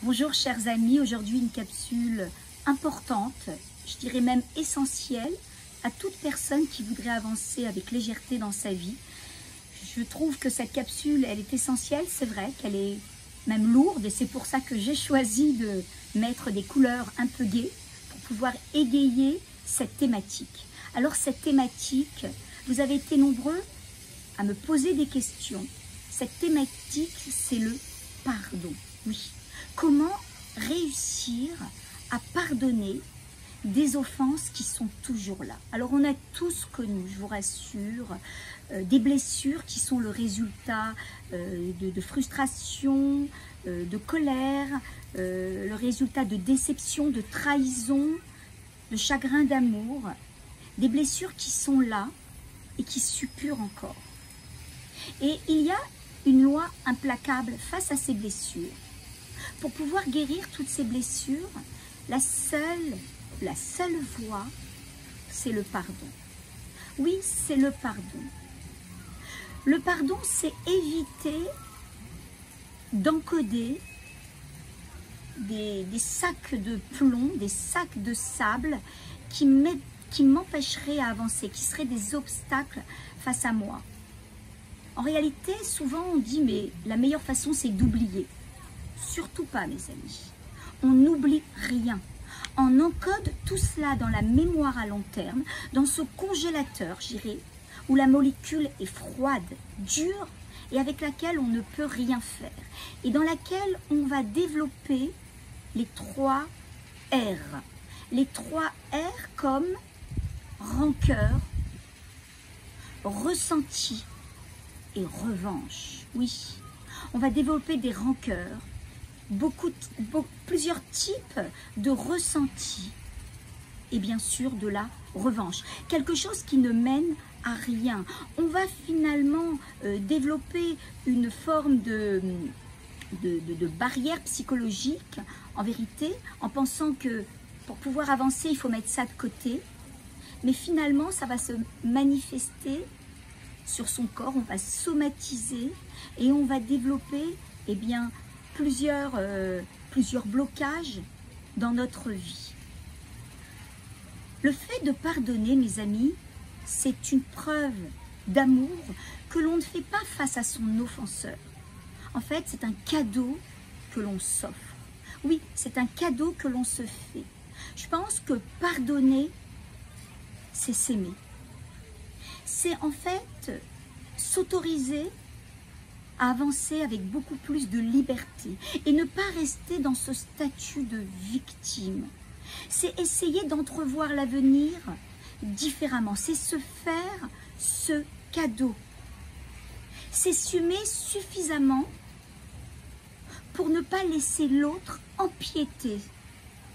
Bonjour chers amis, aujourd'hui une capsule importante, je dirais même essentielle à toute personne qui voudrait avancer avec légèreté dans sa vie. Je trouve que cette capsule, elle est essentielle, c'est vrai qu'elle est même lourde et c'est pour ça que j'ai choisi de mettre des couleurs un peu gaies pour pouvoir égayer cette thématique. Alors cette thématique, vous avez été nombreux à me poser des questions. Cette thématique, c'est le pardon, oui. Comment réussir à pardonner des offenses qui sont toujours là? Alors on a tous connu, je vous rassure, des blessures qui sont le résultat de frustration, de colère, le résultat de déception, de trahison, de chagrin d'amour, des blessures qui sont là et qui suppurent encore. Et il y a une loi implacable face à ces blessures. Pour pouvoir guérir toutes ces blessures, la seule voie, c'est le pardon. Oui, c'est le pardon. Le pardon, c'est éviter d'encoder des sacs de plomb, des sacs de sable qui m'empêcheraient à avancer, qui seraient des obstacles face à moi. En réalité, souvent on dit, mais la meilleure façon, c'est d'oublier. Surtout pas, mes amis. On n'oublie rien. On encode tout cela dans la mémoire à long terme, dans ce congélateur, j'irai, où la molécule est froide, dure, et avec laquelle on ne peut rien faire. Et dans laquelle on va développer les 3 R. Les 3 R comme rancœur, ressenti et revanche. Oui, on va développer des rancœurs, plusieurs types de ressentis et bien sûr de la revanche. Quelque chose qui ne mène à rien. On va finalement développer une forme de barrière psychologique, en vérité, en pensant que pour pouvoir avancer, il faut mettre ça de côté. Mais finalement, ça va se manifester sur son corps, on va somatiser et on va développer plusieurs blocages dans notre vie. Le fait de pardonner, mes amis, c'est une preuve d'amour que l'on ne fait pas face à son offenseur. En fait, c'est un cadeau que l'on s'offre. Oui, c'est un cadeau que l'on se fait. Je pense que pardonner, c'est s'aimer. C'est en fait s'autoriser à avancer avec beaucoup plus de liberté et ne pas rester dans ce statut de victime. C'est essayer d'entrevoir l'avenir différemment. C'est se faire ce cadeau. C'est s'aimer suffisamment pour ne pas laisser l'autre empiéter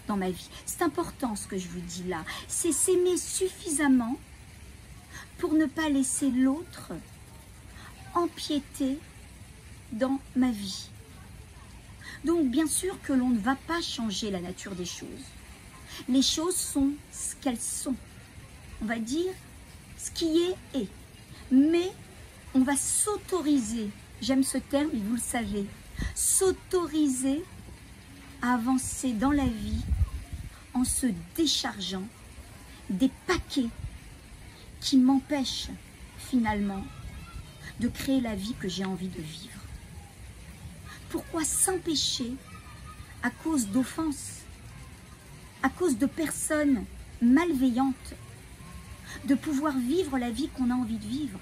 dans ma vie. C'est important ce que je vous dis là. C'est s'aimer suffisamment pour ne pas laisser l'autre empiéter dans ma vie. Donc bien sûr que l'on ne va pas changer la nature des choses. Les choses sont ce qu'elles sont. On va dire ce qui est. Mais on va s'autoriser, j'aime ce terme et vous le savez, s'autoriser à avancer dans la vie en se déchargeant des paquets qui m'empêchent finalement de créer la vie que j'ai envie de vivre. Pourquoi s'empêcher à cause d'offenses, à cause de personnes malveillantes, de pouvoir vivre la vie qu'on a envie de vivre?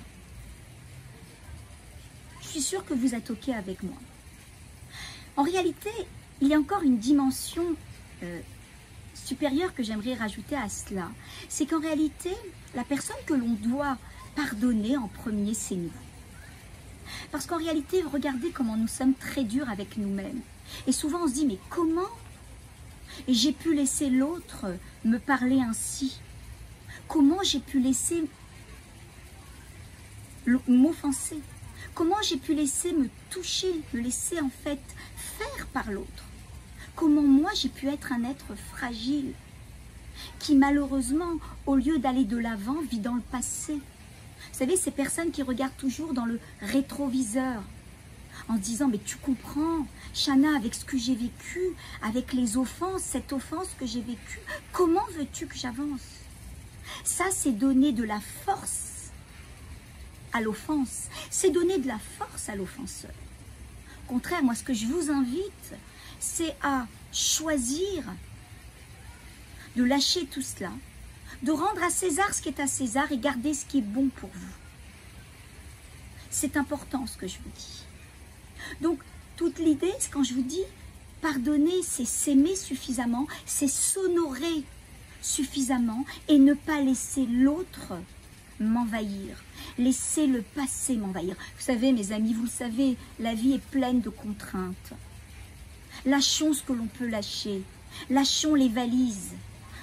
Je suis sûre que vous êtes OK avec moi. En réalité, il y a encore une dimension supérieure que j'aimerais rajouter à cela. C'est qu'en réalité, la personne que l'on doit pardonner en premier, c'est nous. Parce qu'en réalité, regardez comment nous sommes très durs avec nous-mêmes. Et souvent, on se dit, mais comment j'ai pu laisser l'autre me parler ainsi? Comment j'ai pu laisser m'offenser? Comment j'ai pu laisser me toucher, me laisser en fait faire par l'autre? Comment moi j'ai pu être un être fragile qui malheureusement, au lieu d'aller de l'avant, vit dans le passé? Vous savez, ces personnes qui regardent toujours dans le rétroviseur en se disant, mais tu comprends, Chana, avec ce que j'ai vécu, avec les offenses, cette offense que j'ai vécue, comment veux-tu que j'avance? Ça, c'est donner de la force à l'offense, c'est donner de la force à l'offenseur. Au contraire, moi, ce que je vous invite, c'est à choisir de lâcher tout cela, de rendre à César ce qui est à César et garder ce qui est bon pour vous. C'est important ce que je vous dis. Donc, toute l'idée, c'est quand je vous dis pardonner, c'est s'aimer suffisamment, c'est s'honorer suffisamment et ne pas laisser l'autre m'envahir, laisser le passé m'envahir. Vous savez, mes amis, vous le savez, la vie est pleine de contraintes. Lâchons ce que l'on peut lâcher, lâchons les valises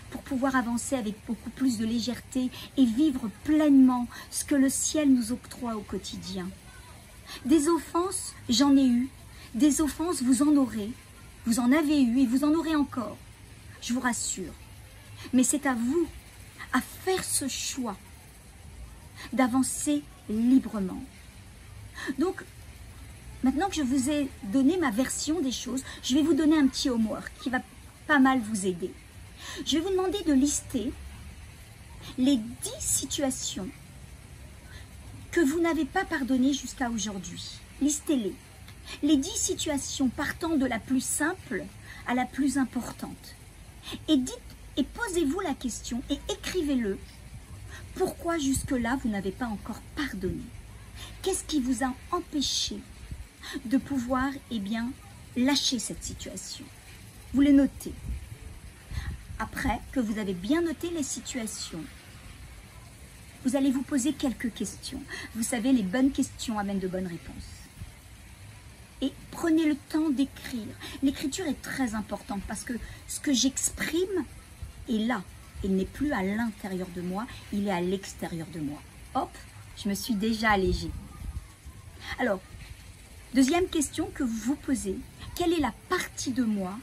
pour pouvoir avancer avec beaucoup plus de légèreté et vivre pleinement ce que le ciel nous octroie au quotidien. Des offenses, j'en ai eu. Des offenses, vous en aurez. Vous en avez eu et vous en aurez encore. Je vous rassure. Mais c'est à vous à faire ce choix d'avancer librement. Donc, maintenant que je vous ai donné ma version des choses, je vais vous donner un petit homework qui va pas mal vous aider. Je vais vous demander de lister les 10 situations que vous n'avez pas pardonnées jusqu'à aujourd'hui. Listez-les. Les 10 situations partant de la plus simple à la plus importante. Et dites, et posez-vous la question et écrivez-le. Pourquoi jusque-là vous n'avez pas encore pardonné? Qu'est-ce qui vous a empêché de pouvoir, eh bien, lâcher cette situation? Vous les notez. Après que vous avez bien noté les situations, vous allez vous poser quelques questions. Vous savez, les bonnes questions amènent de bonnes réponses. Et prenez le temps d'écrire. L'écriture est très importante parce que ce que j'exprime est là. Il n'est plus à l'intérieur de moi, il est à l'extérieur de moi. Hop, je me suis déjà allégée. Alors, deuxième question que vous vous posez, quelle est la partie de moi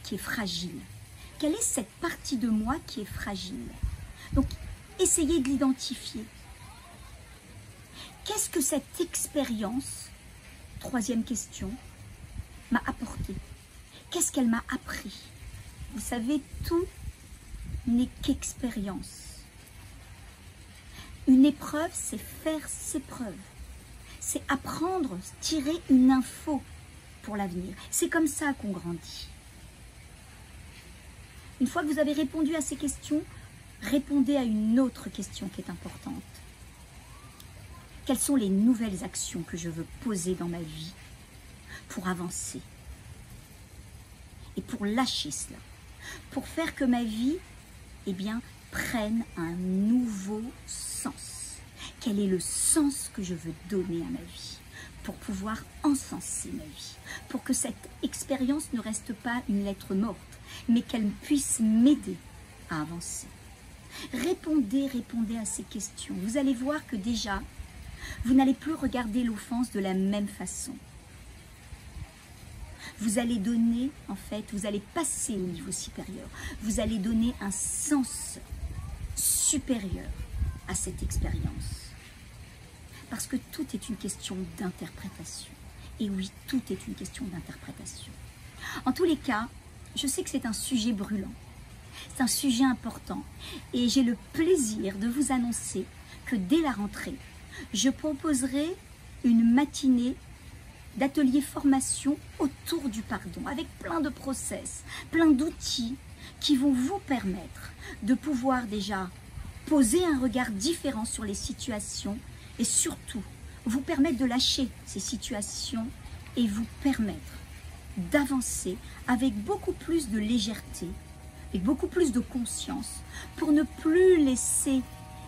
qui est fragile? Quelle est cette partie de moi qui est fragile? Donc, essayez de l'identifier. Qu'est-ce que cette expérience, troisième question, m'a apporté? Qu'est-ce qu'elle m'a appris? Vous savez, tout n'est qu'expérience. Une épreuve, c'est faire ses preuves. C'est apprendre, tirer une info pour l'avenir. C'est comme ça qu'on grandit. Une fois que vous avez répondu à ces questions, répondez à une autre question qui est importante. Quelles sont les nouvelles actions que je veux poser dans ma vie pour avancer et pour lâcher cela, pour faire que ma vie, eh bien, prenne un nouveau sens? Quel est le sens que je veux donner à ma vie pour pouvoir encenser ma vie, pour que cette expérience ne reste pas une lettre morte, mais qu'elle puisse m'aider à avancer? Répondez à ces questions. Vous allez voir que déjà, vous n'allez plus regarder l'offense de la même façon. Vous allez donner, en fait, vous allez passer au niveau supérieur. Vous allez donner un sens supérieur à cette expérience. Parce que tout est une question d'interprétation. Et oui, tout est une question d'interprétation. En tous les cas, je sais que c'est un sujet brûlant. C'est un sujet important. Et j'ai le plaisir de vous annoncer que dès la rentrée, je proposerai une matinée d'atelier formation autour du pardon, avec plein de process, plein d'outils qui vont vous permettre de pouvoir déjà poser un regard différent sur les situations et surtout vous permettre de lâcher ces situations et vous permettre d'avancer avec beaucoup plus de légèreté et beaucoup plus de conscience pour ne plus laisser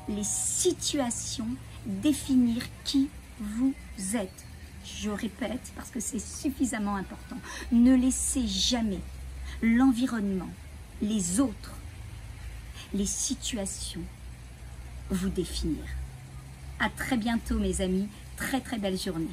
les situations définir qui vous êtes. Je répète parce que c'est suffisamment important. Ne laissez jamais l'environnement, les autres, les situations vous définir. À très bientôt mes amis, très très belle journée.